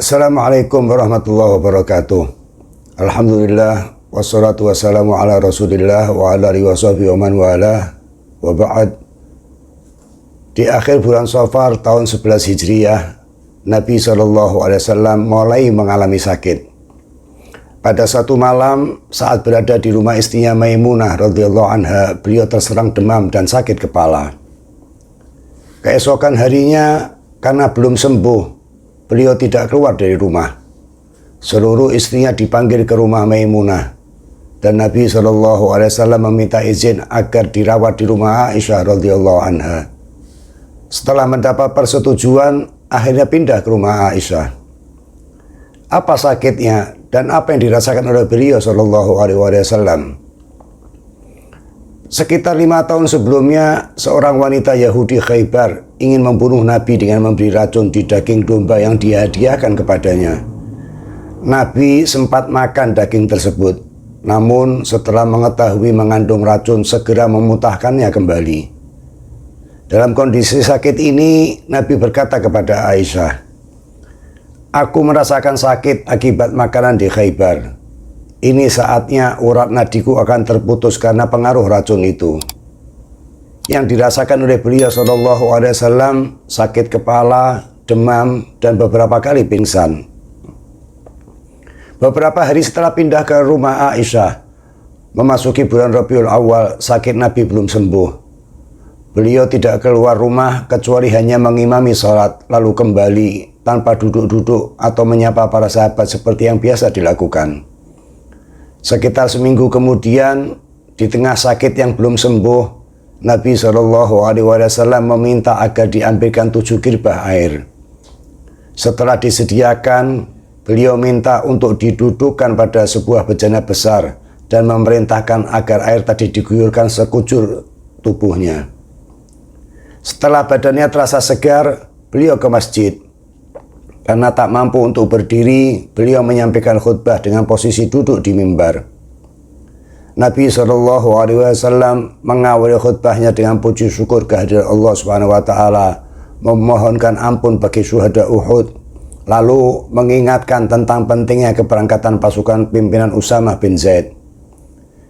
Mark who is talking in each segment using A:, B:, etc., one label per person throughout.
A: Assalamualaikum warahmatullahi wabarakatuh. Alhamdulillah wassalatu wassalamu ala Rasulillah wa ala alihi washabihi wa man wala wa ba'd. Di akhir bulan Safar tahun 11 Hijriah, Nabi SAW mulai mengalami sakit. Pada satu malam saat berada di rumah istrinya Maimunah radhiyallahu anha, beliau terserang demam dan sakit kepala. Keesokan harinya karena belum sembuh, beliau tidak keluar dari rumah. Seluruh istrinya dipanggil ke rumah Maimunah dan Nabi SAW meminta izin agar dirawat di rumah Aisyah radhiyallahu anha. Setelah mendapat persetujuan, akhirnya pindah ke rumah Aisyah. Apa sakitnya dan apa yang dirasakan oleh beliau SAW? Sekitar 5 tahun sebelumnya, seorang wanita Yahudi Khaybar ingin membunuh Nabi dengan memberi racun di daging domba yang dihadiahkan kepadanya. Nabi sempat makan daging tersebut, namun setelah mengetahui mengandung racun segera memuntahkannya kembali. Dalam kondisi sakit ini, Nabi berkata kepada Aisyah, "Aku merasakan sakit akibat makanan di Khaybar. Ini saatnya urat nadiku akan terputus karena pengaruh racun itu." Yang dirasakan oleh beliau SAW sakit kepala, demam, dan beberapa kali pingsan. Beberapa hari setelah pindah ke rumah Aisyah, memasuki bulan Rabiul Awal, sakit Nabi belum sembuh. Beliau tidak keluar rumah kecuali hanya mengimami sholat, lalu kembali tanpa duduk-duduk atau menyapa para sahabat seperti yang biasa dilakukan. Sekitar seminggu kemudian, di tengah sakit yang belum sembuh, Nabi SAW meminta agar diambilkan 7 girbah air. Setelah disediakan, beliau minta untuk didudukkan pada sebuah bejana besar dan memerintahkan agar air tadi diguyurkan sekujur tubuhnya. Setelah badannya terasa segar, beliau ke masjid. Karena tak mampu untuk berdiri, beliau menyampaikan khutbah dengan posisi duduk di mimbar. Nabi SAW mengawali khutbahnya dengan puji syukur kehadirat Allah SWT, memohonkan ampun bagi syuhada Uhud, lalu mengingatkan tentang pentingnya keberangkatan pasukan pimpinan Usamah bin Zaid.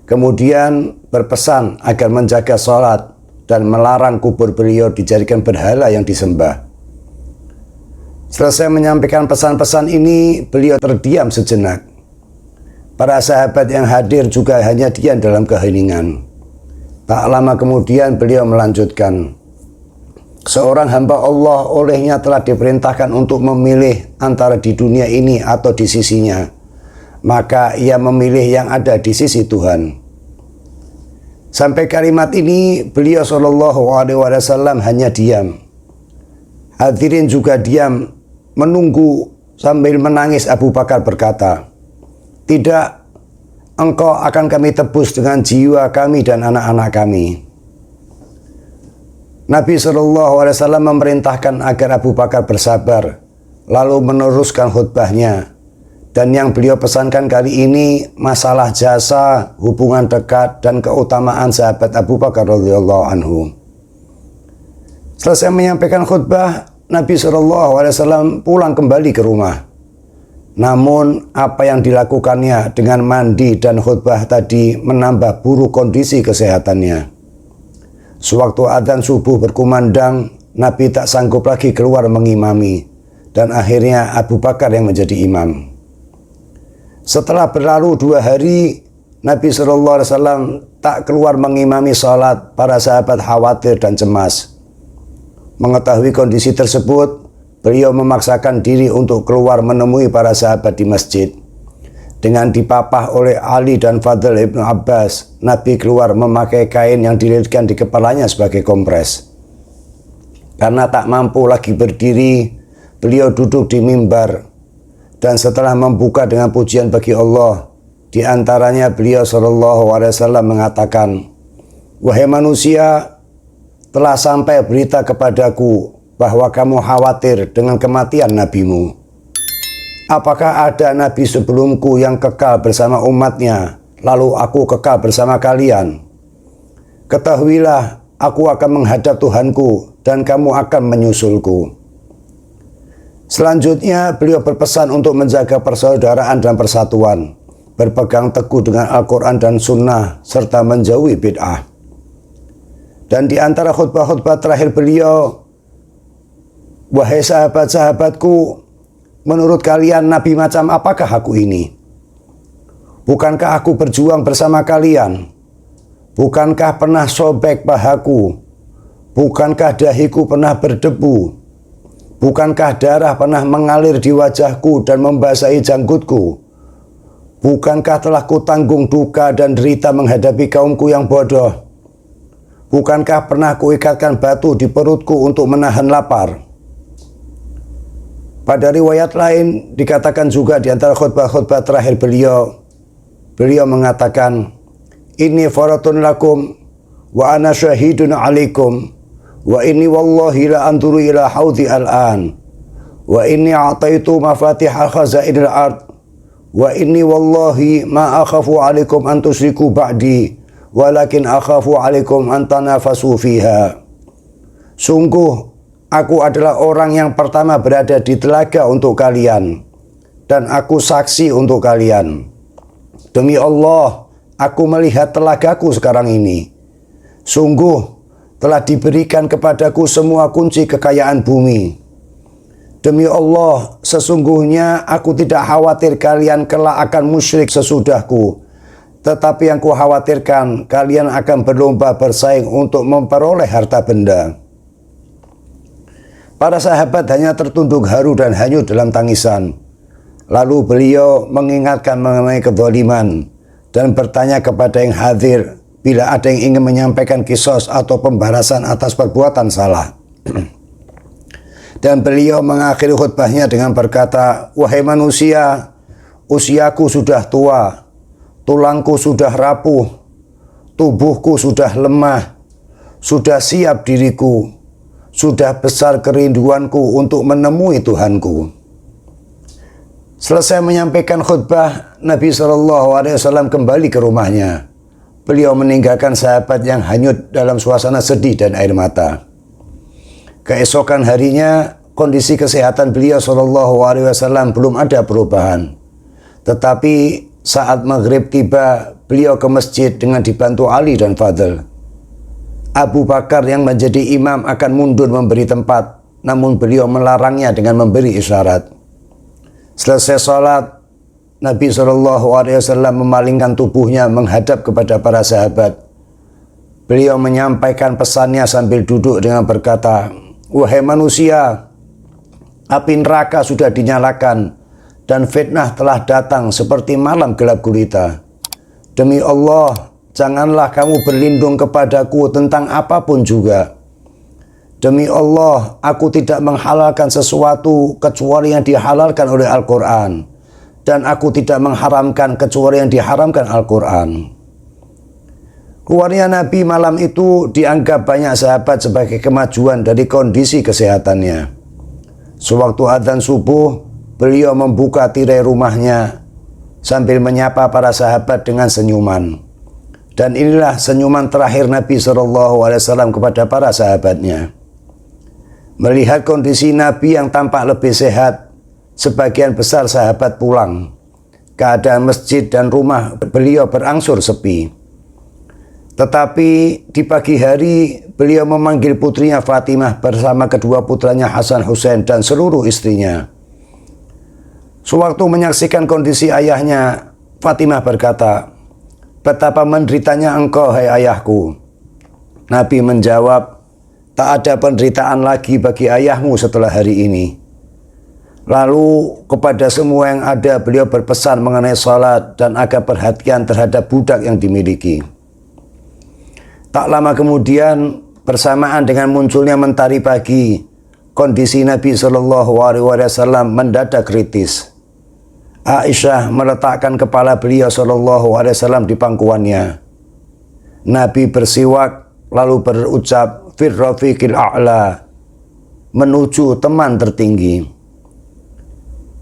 A: Kemudian berpesan agar menjaga sholat dan melarang kubur beliau dijadikan berhala yang disembah. Selesai menyampaikan pesan-pesan ini, beliau terdiam sejenak. Para sahabat yang hadir juga hanya diam dalam keheningan. Tak lama kemudian beliau melanjutkan, "Seorang hamba Allah olehnya telah diperintahkan untuk memilih antara di dunia ini atau di sisinya. Maka ia memilih yang ada di sisi Tuhan." Sampai kalimat ini beliau SAW hanya diam. Hadirin juga diam menunggu sambil menangis. Abu Bakar berkata, "Tidak, engkau akan kami tebus dengan jiwa kami dan anak-anak kami." Nabi SAW memerintahkan agar Abu Bakar bersabar, lalu meneruskan khutbahnya. Dan yang beliau pesankan kali ini masalah jasa, hubungan dekat, dan keutamaan sahabat Abu Bakar radhiyallahu anhu. Selesai menyampaikan khutbah, Nabi SAW pulang kembali ke rumah. Namun apa yang dilakukannya dengan mandi dan khutbah tadi menambah buruk kondisi kesehatannya. Sewaktu adzan subuh berkumandang, Nabi tak sanggup lagi keluar mengimami, dan akhirnya Abu Bakar yang menjadi imam. Setelah berlalu 2 hari, Nabi SAW tak keluar mengimami sholat. Para sahabat khawatir dan cemas. Mengetahui kondisi tersebut, beliau memaksakan diri untuk keluar menemui para sahabat di masjid. Dengan dipapah oleh Ali dan Fadl ibn Abbas, Nabi keluar memakai kain yang dililitkan di kepalanya sebagai kompres. Karena tak mampu lagi berdiri, beliau duduk di mimbar. Dan setelah membuka dengan pujian bagi Allah, di antaranya beliau SAW mengatakan, "Wahai manusia, telah sampai berita kepadaku bahwa kamu khawatir dengan kematian nabimu. Apakah ada nabi sebelumku yang kekal bersama umatnya, lalu aku kekal bersama kalian? Ketahuilah, aku akan menghadap Tuhanku dan kamu akan menyusulku." Selanjutnya beliau berpesan untuk menjaga persaudaraan dan persatuan, berpegang teguh dengan Al-Quran dan Sunnah, serta menjauhi bid'ah. Dan di antara khutbah-khutbah terakhir beliau, wahai sahabat-sahabatku, menurut kalian Nabi macam apakah aku ini? Bukankah aku berjuang bersama kalian? Bukankah pernah sobek pahaku? Bukankah dahiku pernah berdebu? Bukankah darah pernah mengalir di wajahku dan membasahi janggutku? Bukankah telah kutanggung duka dan derita menghadapi kaumku yang bodoh? Bukankah pernah kuikatkan batu di perutku untuk menahan lapar? Pada riwayat lain dikatakan juga di antara khutbah-khutbah terakhir beliau mengatakan, "Inni faratun lakum wa ana syahidun alaikum. Wa inni wallahi la anturu ila haudhi al-an. Wa inni a'taitu mafatihal khazainil ard. Wa inni wallahi ma akhafu alaikum an tusyriku ba'di. Walakin akhafu alaikum an tanafasu fiha." Sungguh, aku adalah orang yang pertama berada di telaga untuk kalian, dan aku saksi untuk kalian. Demi Allah, aku melihat telagaku sekarang ini. Sungguh, telah diberikan kepadaku semua kunci kekayaan bumi. Demi Allah, sesungguhnya aku tidak khawatir kalian kelak akan musyrik sesudahku. Tetapi yang kukhawatirkan, kalian akan berlomba bersaing untuk memperoleh harta benda. Para sahabat hanya tertunduk haru dan hanyut dalam tangisan. Lalu beliau mengingatkan mengenai kezaliman dan bertanya kepada yang hadir bila ada yang ingin menyampaikan kisos atau pembalasan atas perbuatan salah. Dan beliau mengakhiri khutbahnya dengan berkata, "Wahai manusia, usiaku sudah tua, tulangku sudah rapuh, tubuhku sudah lemah, sudah siap diriku, sudah besar kerinduanku untuk menemui Tuhanku." Selesai menyampaikan khutbah, Nabi SAW kembali ke rumahnya. Beliau meninggalkan sahabat yang hanyut dalam suasana sedih dan air mata. Keesokan harinya, kondisi kesehatan beliau SAW belum ada perubahan. Tetapi saat maghrib tiba, beliau ke masjid dengan dibantu Ali dan Fadl. Abu Bakar yang menjadi imam akan mundur memberi tempat, namun beliau melarangnya dengan memberi isyarat. Selesai sholat, Nabi SAW memalingkan tubuhnya menghadap kepada para sahabat. Beliau menyampaikan pesannya sambil duduk dengan berkata, "Wahai manusia, api neraka sudah dinyalakan dan fitnah telah datang seperti malam gelap gulita. Demi Allah, janganlah kamu berlindung kepadaku tentang apapun juga. Demi Allah, aku tidak menghalalkan sesuatu kecuali yang dihalalkan oleh Al-Quran. Dan aku tidak mengharamkan kecuali yang diharamkan Al-Quran." Keluarnya Nabi malam itu dianggap banyak sahabat sebagai kemajuan dari kondisi kesehatannya. Sewaktu adzan subuh, beliau membuka tirai rumahnya sambil menyapa para sahabat dengan senyuman. Dan inilah senyuman terakhir Nabi SAW kepada para sahabatnya. Melihat kondisi Nabi yang tampak lebih sehat, sebagian besar sahabat pulang. Keadaan masjid dan rumah beliau berangsur sepi. Tetapi di pagi hari beliau memanggil putrinya Fatimah bersama kedua putranya Hasan Hussein dan seluruh istrinya. Sewaktu menyaksikan kondisi ayahnya, Fatimah berkata, "Betapa menderitanya engkau, hai ayahku." Nabi menjawab, "Tak ada penderitaan lagi bagi ayahmu setelah hari ini." Lalu kepada semua yang ada beliau berpesan mengenai salat dan agar perhatian terhadap budak yang dimiliki. Tak lama kemudian, bersamaan dengan munculnya mentari pagi, kondisi Nabi SAW mendadak kritis. Aisyah meletakkan kepala beliau SAW di pangkuannya. Nabi bersiwak lalu berucap, "Fir rafiqil a'la," menuju teman tertinggi.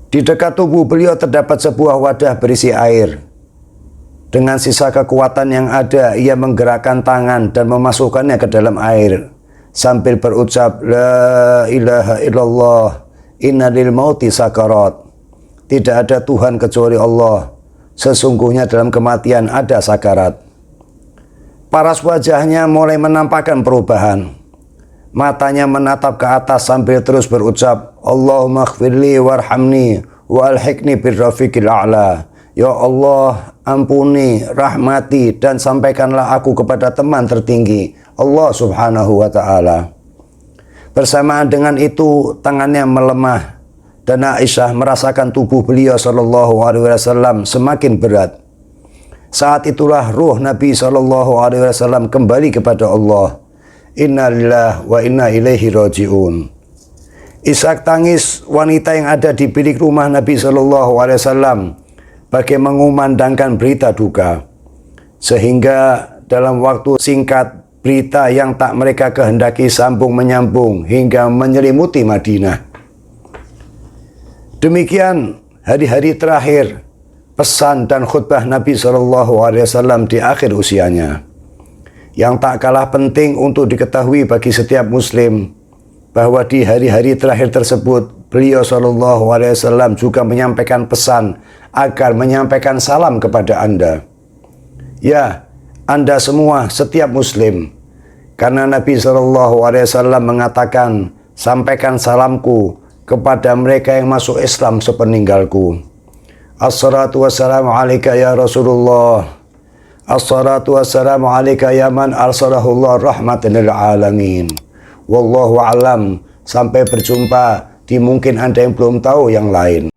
A: Di dekat tubuh beliau terdapat sebuah wadah berisi air. Dengan sisa kekuatan yang ada, ia menggerakkan tangan dan memasukkannya ke dalam air sambil berucap, "La ilaha illallah, Inna lil mauti sakarat. Tidak ada Tuhan kecuali Allah. Sesungguhnya dalam kematian ada sakarat. Paras wajahnya mulai menampakkan perubahan. Matanya menatap ke atas sambil terus berucap, Allahumma ighfirli warhamni wa alhiqni birrafiqil a'la. Ya Allah, ampuni, rahmati, dan sampaikanlah aku kepada teman tertinggi, Allah subhanahu wa ta'ala. Bersamaan dengan itu, tangannya melemah, dan Aisyah merasakan tubuh beliau SAW semakin berat. Saat itulah ruh Nabi SAW kembali kepada Allah. Inna lillahi wa inna ilaihi raji'un. Isak tangis wanita yang ada di bilik rumah Nabi SAW bagai mengumandangkan berita duka. Sehingga dalam waktu singkat berita yang tak mereka kehendaki sambung menyambung hingga menyelimuti Madinah. Demikian hari-hari terakhir pesan dan khutbah Nabi SAW di akhir usianya. Yang tak kalah penting untuk diketahui bagi setiap muslim, bahwa di hari-hari terakhir tersebut beliau SAW juga menyampaikan pesan agar menyampaikan salam kepada Anda. Ya, Anda semua, setiap muslim. Karena Nabi SAW mengatakan, sampaikan salamku kepada mereka yang masuk Islam sepeninggalku. Assalatu wassalamu alaika ya Rasulullah. Assalatu wassalamu alaika ya man arsalahullah rahmatan lil alamin. Wallahu alam. Sampai berjumpa di mungkin Anda yang belum tahu yang lain.